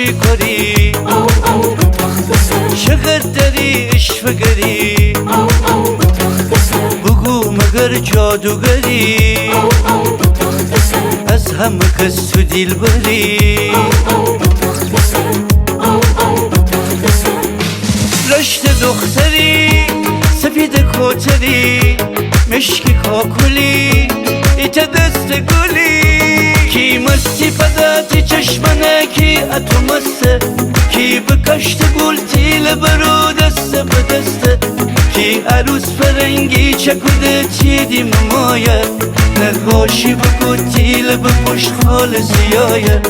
خوشی کاری چقدر داری عشق گری بگو مگر جادوگری از همه کس تو دل بری رشت دختری سپید کوتری مشکی کاکولی ایت دست گلی کی مستی پداتی چشمنه کی اتو مسته کی بکشت گل تیل برو دست به دسته کی عروس فرنگی چکوده چیدی ممایه نقاشی بگو تیل بپشت خالصیایه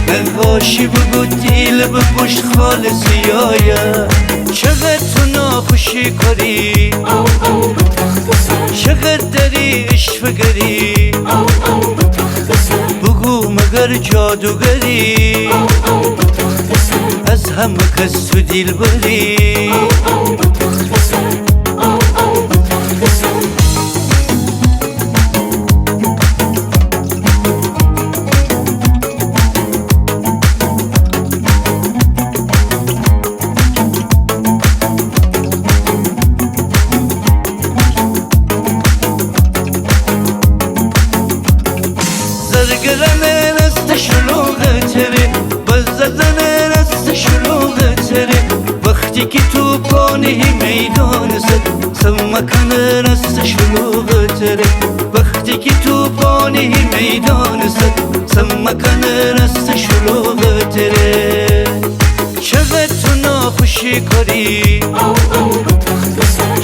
نقاشی بگو تیل بپشت خالصیایه چقدر تو ناخوشی کاری چقدر داری عشق گری بگو مگر جادوگری از همه کس تو دل بری زرگرنه نست شلوغه تره بزدنه نست شلوغه تره وقتی که تو پانه میدان زد سمکنه نست شلوغه تره وقتی که تو پانه میدان زد سمکنه نست شلوغه تره چقدر تو ناخوشی کاری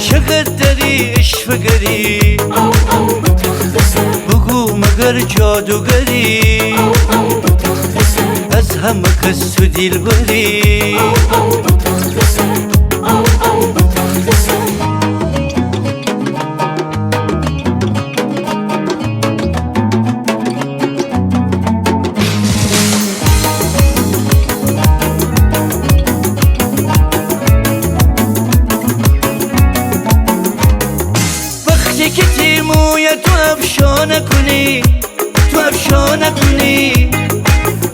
چقدر داری عشق گری بگو مگر جادوگری از همه کس تو دل بری وقتی که تیموی تو افشانه کنی تو افشانه کنی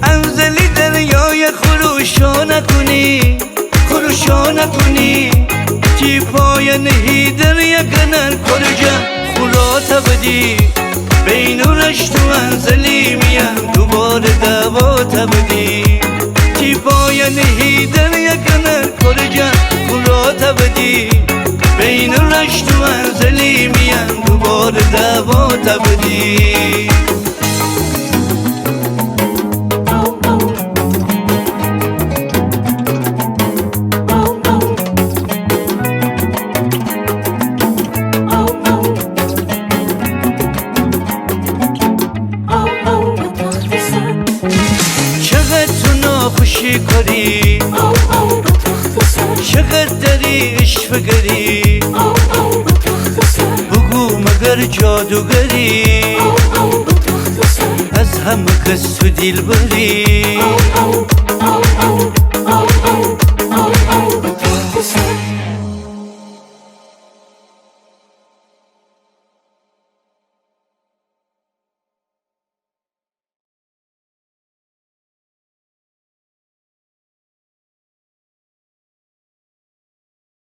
انزلی دریای خروشانه کنی خروشانه کنی تی پای نهی دریا کنر کرجا خلاتا بدی بین رشت و انزلی میان دوباره دواتا بدی تی پای نهی دریا کنر کرجا خلاتا بدی بین رشت و انزلی میان دوباره دواتا بدی چقدر تو ناخوشی کاری چقدر داری عشق گری بگو مگر جادوگری از همه کس تو دل بری